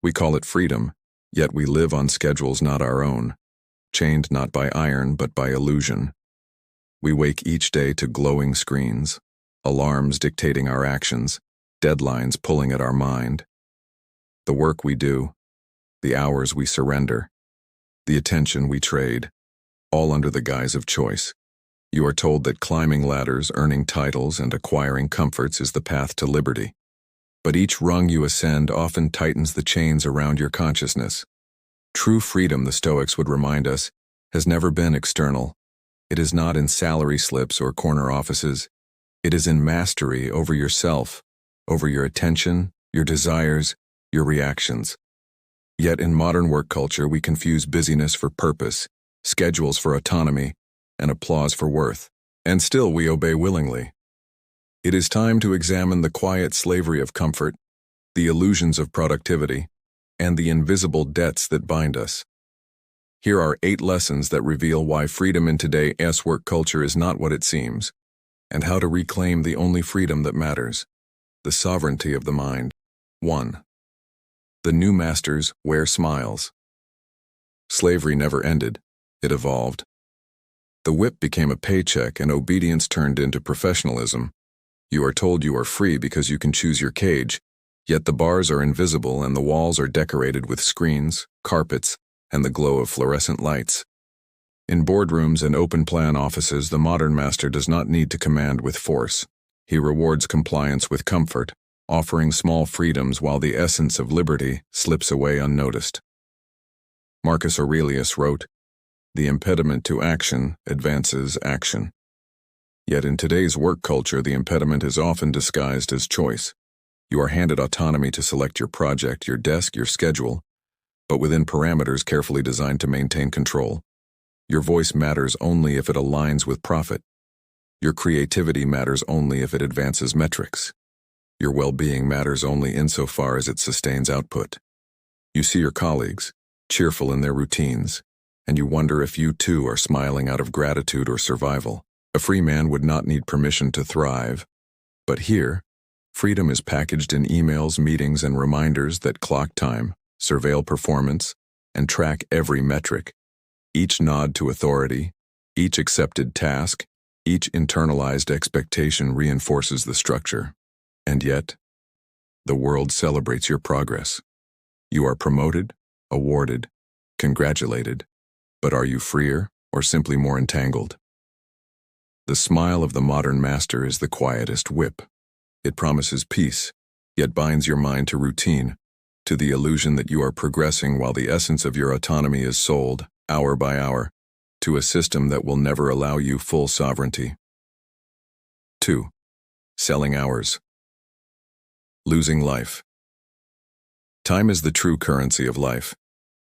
We call it freedom, yet we live on schedules not our own, chained not by iron but by illusion. We wake each day to glowing screens, alarms dictating our actions, deadlines pulling at our mind. The work we do, the hours we surrender, the attention we trade, all under the guise of choice. You are told that climbing ladders, earning titles, and acquiring comforts is the path to liberty. But each rung you ascend often tightens the chains around your consciousness. True freedom, the Stoics would remind us, has never been external. It is not in salary slips or corner offices. It is in mastery over yourself, over your attention, your desires, your reactions. Yet in modern work culture, we confuse busyness for purpose, schedules for autonomy, and applause for worth. And still we obey willingly. It is time to examine the quiet slavery of comfort, the illusions of productivity, and the invisible debts that bind us. Here are 8 lessons that reveal why freedom in today's work culture is not what it seems, and how to reclaim the only freedom that matters, the sovereignty of the mind. 1. The new masters wear smiles. Slavery never ended, it evolved. The whip became a paycheck and obedience turned into professionalism. You are told you are free because you can choose your cage, yet the bars are invisible and the walls are decorated with screens, carpets, and the glow of fluorescent lights. In boardrooms and open-plan offices, the modern master does not need to command with force. He rewards compliance with comfort, offering small freedoms while the essence of liberty slips away unnoticed. Marcus Aurelius wrote, "The impediment to action advances action." Yet in today's work culture, the impediment is often disguised as choice. You are handed autonomy to select your project, your desk, your schedule, but within parameters carefully designed to maintain control. Your voice matters only if it aligns with profit. Your creativity matters only if it advances metrics. Your well-being matters only insofar as it sustains output. You see your colleagues, cheerful in their routines, and you wonder if you too are smiling out of gratitude or survival. A free man would not need permission to thrive. But here, freedom is packaged in emails, meetings, and reminders that clock time, surveil performance, and track every metric. Each nod to authority, each accepted task, each internalized expectation reinforces the structure. And yet, the world celebrates your progress. You are promoted, awarded, congratulated, but are you freer or simply more entangled? The smile of the modern master is the quietest whip. It promises peace, yet binds your mind to routine, to the illusion that you are progressing while the essence of your autonomy is sold, hour by hour, to a system that will never allow you full sovereignty. 2. Selling hours. Losing life. Time is the true currency of life,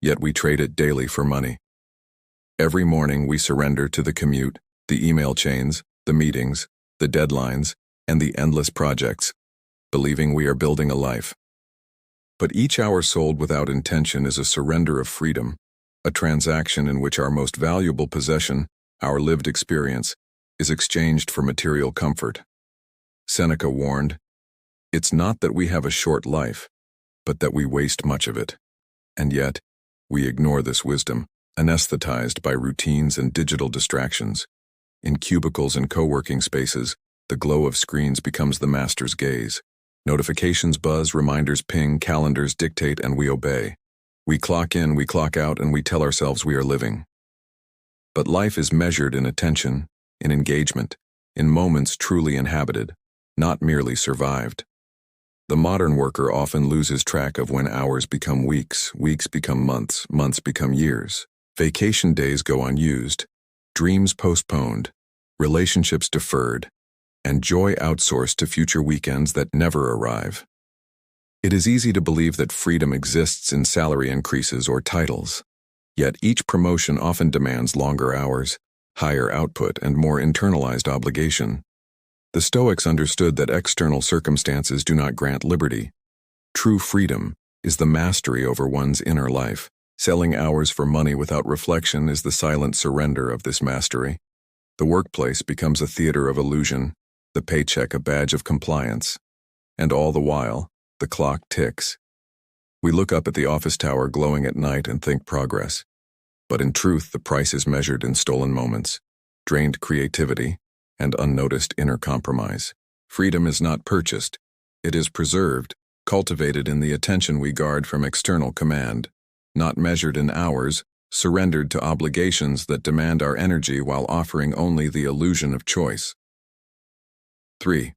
yet we trade it daily for money. Every morning we surrender to the commute, the email chains, the meetings, the deadlines, and the endless projects, believing we are building a life. But each hour sold without intention is a surrender of freedom, a transaction in which our most valuable possession, our lived experience, is exchanged for material comfort. Seneca warned, "It's not that we have a short life, but that we waste much of it." And yet, we ignore this wisdom, anesthetized by routines and digital distractions. In cubicles and co-working spaces, the glow of screens becomes the master's gaze. Notifications buzz, reminders ping, calendars dictate, and we obey. We clock in, we clock out, and we tell ourselves we are living. But life is measured in attention, in engagement, in moments truly inhabited, not merely survived. The modern worker often loses track of when hours become weeks, weeks become months, months become years. Vacation days go unused, dreams postponed, relationships deferred, and joy outsourced to future weekends that never arrive. It is easy to believe that freedom exists in salary increases or titles, yet each promotion often demands longer hours, higher output, and more internalized obligation. The Stoics understood that external circumstances do not grant liberty. True freedom is the mastery over one's inner life. Selling hours for money without reflection is the silent surrender of this mastery. The workplace becomes a theater of illusion, the paycheck a badge of compliance. And all the while, the clock ticks. We look up at the office tower glowing at night and think progress. But in truth, the price is measured in stolen moments, drained creativity, and unnoticed inner compromise. Freedom is not purchased. It is preserved, cultivated in the attention we guard from external command, not measured in hours, surrendered to obligations that demand our energy while offering only the illusion of choice. 3.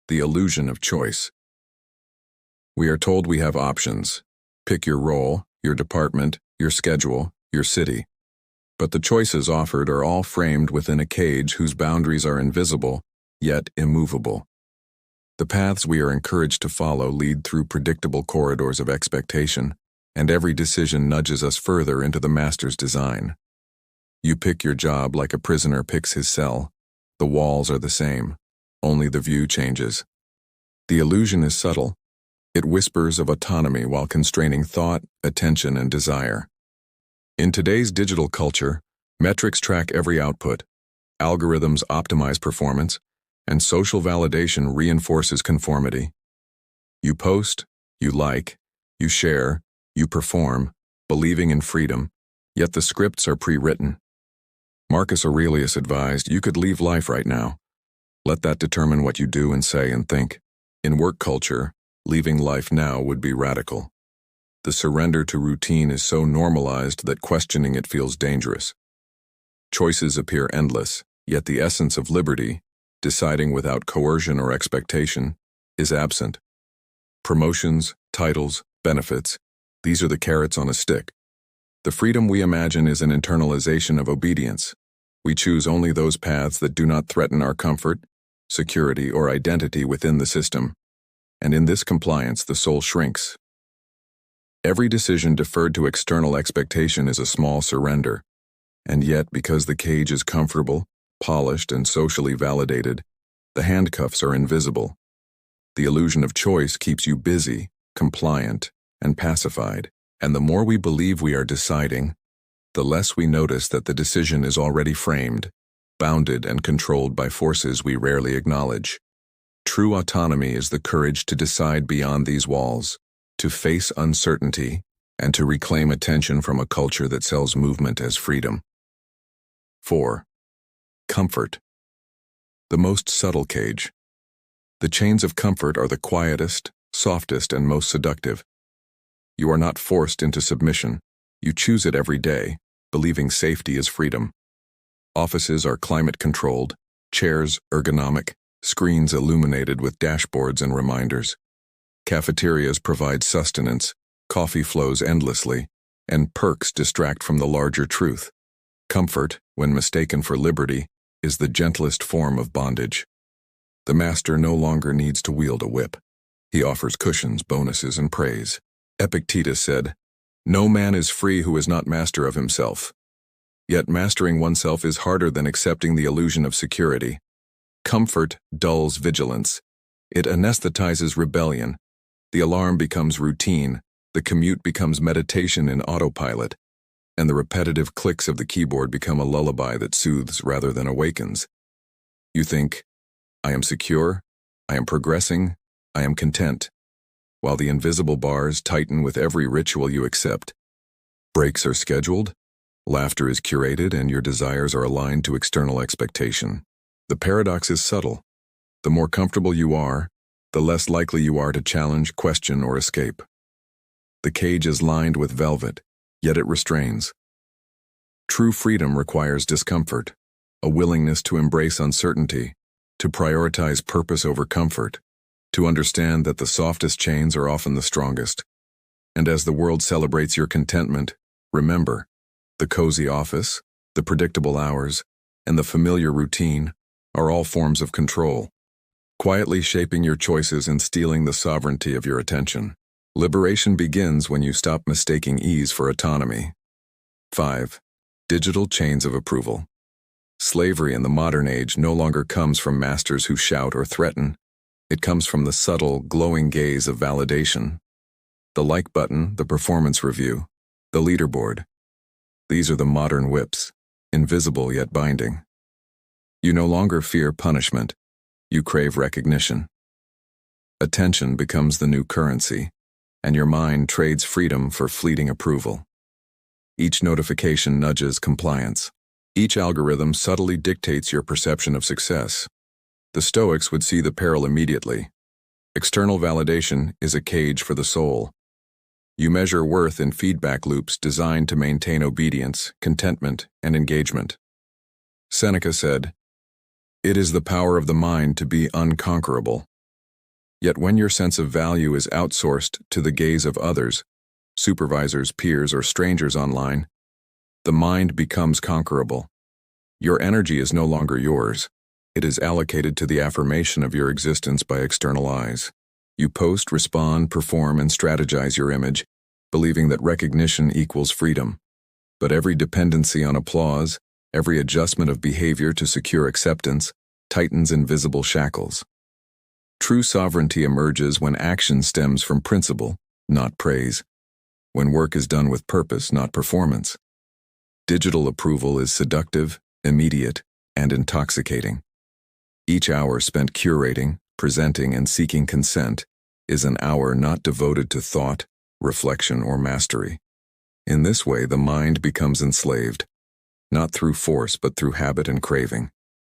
The illusion of choice. We are told we have options. Pick your role, your department, your schedule, your city. But the choices offered are all framed within a cage whose boundaries are invisible, yet immovable. The paths we are encouraged to follow lead through predictable corridors of expectation, and every decision nudges us further into the master's design. You pick your job like a prisoner picks his cell. The walls are the same, only the view changes. The illusion is subtle. It whispers of autonomy while constraining thought, attention, and desire. In today's digital culture, metrics track every output, algorithms optimize performance, and social validation reinforces conformity. You post, you like, you share, you perform, believing in freedom, yet the scripts are pre-written. Marcus Aurelius advised, you could leave life right now. Let that determine what you do and say and think. In work culture, leaving life now would be radical. The surrender to routine is so normalized that questioning it feels dangerous. Choices appear endless, yet the essence of liberty, deciding without coercion or expectation, is absent. Promotions, titles, benefits, these are the carrots on a stick. The freedom we imagine is an internalization of obedience. We choose only those paths that do not threaten our comfort, security, or identity within the system. And in this compliance, the soul shrinks. Every decision deferred to external expectation is a small surrender, and yet, because the cage is comfortable, polished, and socially validated, the handcuffs are invisible. The illusion of choice keeps you busy, compliant, and pacified, and the more we believe we are deciding, the less we notice that the decision is already framed, bounded, and controlled by forces we rarely acknowledge. True autonomy is the courage to decide beyond these walls, to face uncertainty, and to reclaim attention from a culture that sells movement as freedom. 4. Comfort. The most subtle cage. The chains of comfort are the quietest, softest, and most seductive. You are not forced into submission. You choose it every day, believing safety is freedom. Offices are climate-controlled, chairs ergonomic, screens illuminated with dashboards and reminders. Cafeterias provide sustenance, coffee flows endlessly, and perks distract from the larger truth. Comfort, when mistaken for liberty, is the gentlest form of bondage. The master no longer needs to wield a whip. He offers cushions, bonuses, and praise. Epictetus said, "No man is free who is not master of himself." Yet mastering oneself is harder than accepting the illusion of security. Comfort dulls vigilance. It anesthetizes rebellion. The alarm becomes routine, the commute becomes meditation in autopilot, and the repetitive clicks of the keyboard become a lullaby that soothes rather than awakens. You think, I am secure, I am progressing, I am content, while the invisible bars tighten with every ritual you accept. Breaks are scheduled, laughter is curated, and your desires are aligned to external expectation. The paradox is subtle. The more comfortable you are, the less likely you are to challenge, question, or escape. The cage is lined with velvet, yet it restrains. True freedom requires discomfort, a willingness to embrace uncertainty, to prioritize purpose over comfort, to understand that the softest chains are often the strongest. And as the world celebrates your contentment, remember, the cozy office, the predictable hours, and the familiar routine are all forms of control, quietly shaping your choices and stealing the sovereignty of your attention. Liberation begins when you stop mistaking ease for autonomy. 5. Digital chains of approval. Slavery in the modern age no longer comes from masters who shout or threaten. It comes from the subtle, glowing gaze of validation. The like button, the performance review, the leaderboard. These are the modern whips, invisible yet binding. You no longer fear punishment. You crave recognition. Attention becomes the new currency. and your mind trades freedom for fleeting approval. Each notification nudges compliance. Each algorithm subtly dictates your perception of success. The Stoics would see the peril immediately. External validation is a cage for the soul. You measure worth in feedback loops designed to maintain obedience, contentment, and engagement. Seneca said, "It is the power of the mind to be unconquerable." Yet when your sense of value is outsourced to the gaze of others, supervisors, peers, or strangers online, the mind becomes conquerable. Your energy is no longer yours. It is allocated to the affirmation of your existence by external eyes. You post, respond, perform, and strategize your image, believing that recognition equals freedom. But every dependency on applause, every adjustment of behavior to secure acceptance, tightens invisible shackles. True sovereignty emerges when action stems from principle, not praise. When work is done with purpose, not performance. Digital approval is seductive, immediate, and intoxicating. Each hour spent curating, presenting, and seeking consent is an hour not devoted to thought, reflection, or mastery. In this way, the mind becomes enslaved, not through force but through habit and craving.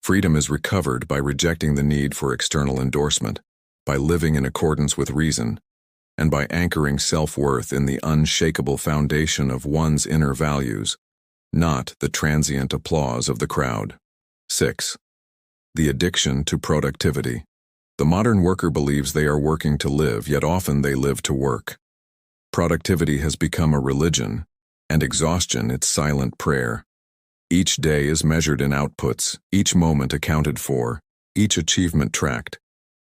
Freedom is recovered by rejecting the need for external endorsement, by living in accordance with reason, and by anchoring self-worth in the unshakable foundation of one's inner values, not the transient applause of the crowd. 6. The addiction to productivity. The modern worker believes they are working to live, yet often they live to work. Productivity has become a religion, and exhaustion its silent prayer. Each day is measured in outputs, each moment accounted for, each achievement tracked.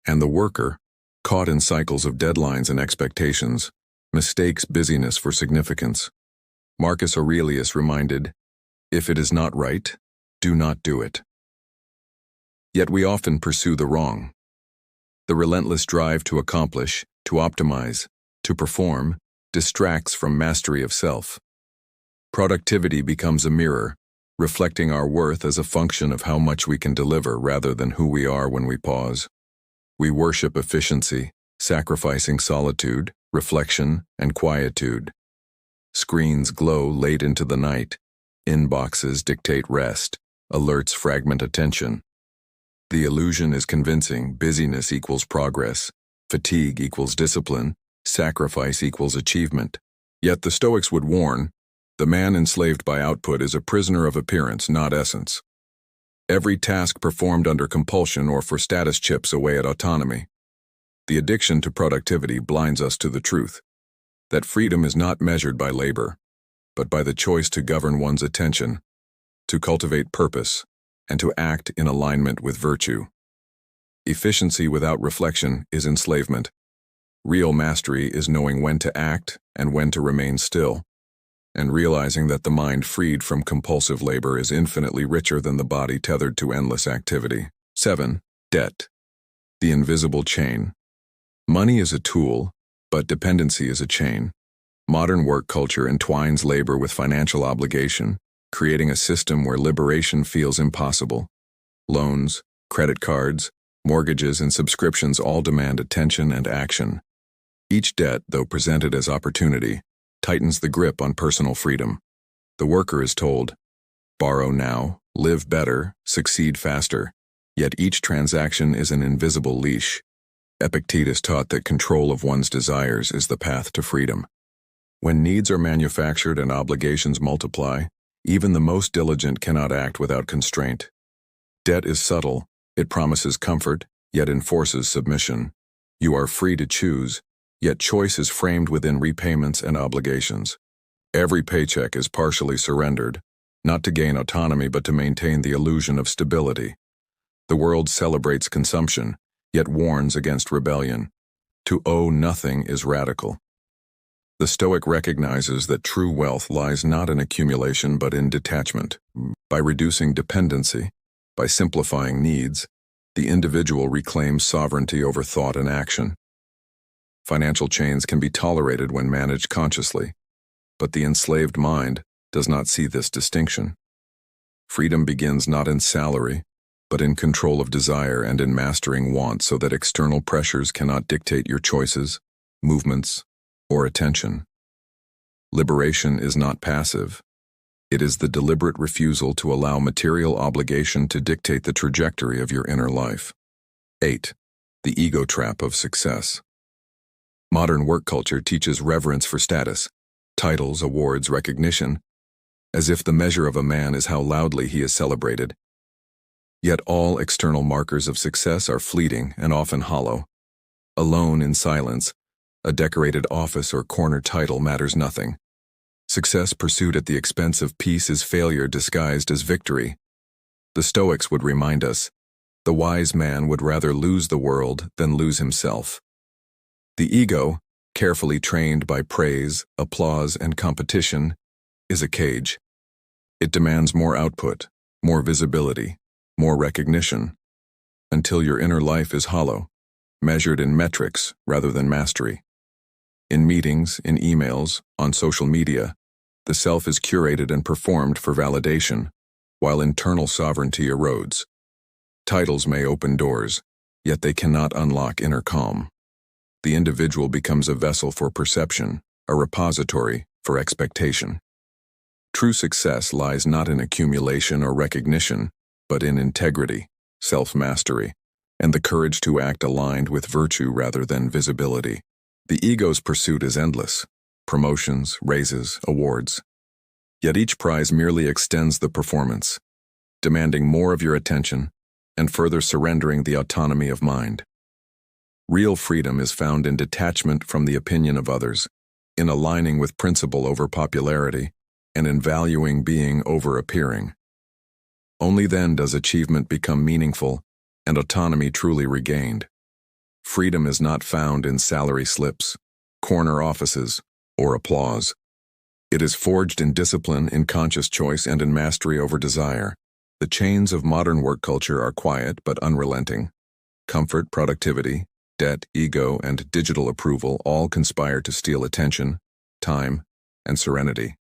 And the worker, caught in cycles of deadlines and expectations, mistakes busyness for significance. Marcus Aurelius reminded, "If it is not right, do not do it." Yet we often pursue the wrong. The relentless drive to accomplish, to optimize, to perform, distracts from mastery of self. Productivity becomes a mirror, reflecting our worth as a function of how much we can deliver rather than who we are when we pause. We worship efficiency, sacrificing solitude, reflection, and quietude. Screens glow late into the night. Inboxes dictate rest. Alerts fragment attention. The illusion is convincing. Busyness equals progress. Fatigue equals discipline. Sacrifice equals achievement. Yet the Stoics would warn, the man enslaved by output is a prisoner of appearance, not essence. Every task performed under compulsion or for status chips away at autonomy. The addiction to productivity blinds us to the truth, that freedom is not measured by labor, but by the choice to govern one's attention, to cultivate purpose, and to act in alignment with virtue. Efficiency without reflection is enslavement. Real mastery is knowing when to act and when to remain still, and realizing that the mind freed from compulsive labor is infinitely richer than the body tethered to endless activity. 7. Debt. The invisible chain. Money is a tool, but dependency is a chain. Modern work culture entwines labor with financial obligation, creating a system where liberation feels impossible. Loans, credit cards, mortgages, and subscriptions all demand attention and action. Each debt, though presented as opportunity, tightens the grip on personal freedom. The worker is told, borrow now, live better, succeed faster, yet each transaction is an invisible leash. Epictetus taught that control of one's desires is the path to freedom. When needs are manufactured and obligations multiply, even the most diligent cannot act without constraint. Debt is subtle, it promises comfort, yet enforces submission. You are free to choose, yet choice is framed within repayments and obligations. Every paycheck is partially surrendered, not to gain autonomy but to maintain the illusion of stability. The world celebrates consumption, yet warns against rebellion. To owe nothing is radical. The Stoic recognizes that true wealth lies not in accumulation but in detachment. By reducing dependency, by simplifying needs, the individual reclaims sovereignty over thought and action. Financial chains can be tolerated when managed consciously, but the enslaved mind does not see this distinction. Freedom begins not in salary, but in control of desire and in mastering want so that external pressures cannot dictate your choices, movements, or attention. Liberation is not passive. It is the deliberate refusal to allow material obligation to dictate the trajectory of your inner life. 8. The ego trap of success. Modern work culture teaches reverence for status, titles, awards, recognition, as if the measure of a man is how loudly he is celebrated. Yet all external markers of success are fleeting and often hollow. Alone in silence, a decorated office or corner title matters nothing. Success pursued at the expense of peace is failure disguised as victory. The Stoics would remind us, the wise man would rather lose the world than lose himself. The ego, carefully trained by praise, applause, and competition, is a cage. It demands more output, more visibility, more recognition, until your inner life is hollow, measured in metrics rather than mastery. In meetings, in emails, on social media, the self is curated and performed for validation, while internal sovereignty erodes. Titles may open doors, yet they cannot unlock inner calm. The individual becomes a vessel for perception, a repository for expectation. True success lies not in accumulation or recognition, but in integrity, self-mastery, and the courage to act aligned with virtue rather than visibility. The ego's pursuit is endless: promotions, raises, awards. Yet each prize merely extends the performance, demanding more of your attention and further surrendering the autonomy of mind. Real freedom is found in detachment from the opinion of others, in aligning with principle over popularity, and in valuing being over appearing. Only then does achievement become meaningful and autonomy truly regained. Freedom is not found in salary slips, corner offices, or applause. It is forged in discipline, in conscious choice, and in mastery over desire. The chains of modern work culture are quiet but unrelenting. Comfort, productivity, debt, ego, and digital approval all conspire to steal attention, time, and serenity.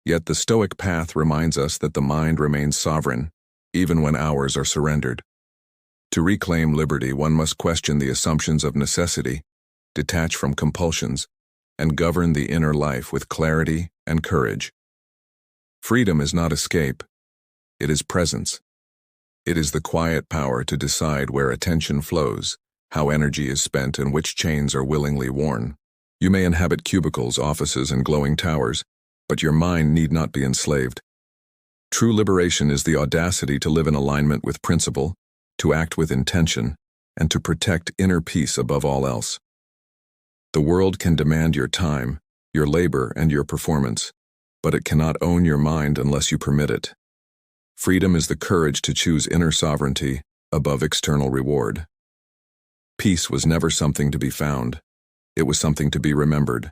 Yet the Stoic path reminds us that the mind remains sovereign, even when hours are surrendered. To reclaim liberty, one must question the assumptions of necessity, detach from compulsions, and govern the inner life with clarity and courage. Freedom is not escape, it is presence. It is the quiet power to decide where attention flows, how energy is spent, and which chains are willingly worn. You may inhabit cubicles, offices, and glowing towers, but your mind need not be enslaved. True liberation is the audacity to live in alignment with principle, to act with intention, and to protect inner peace above all else. The world can demand your time, your labor, and your performance, but it cannot own your mind unless you permit it. Freedom is the courage to choose inner sovereignty above external reward. Peace was never something to be found. It was something to be remembered.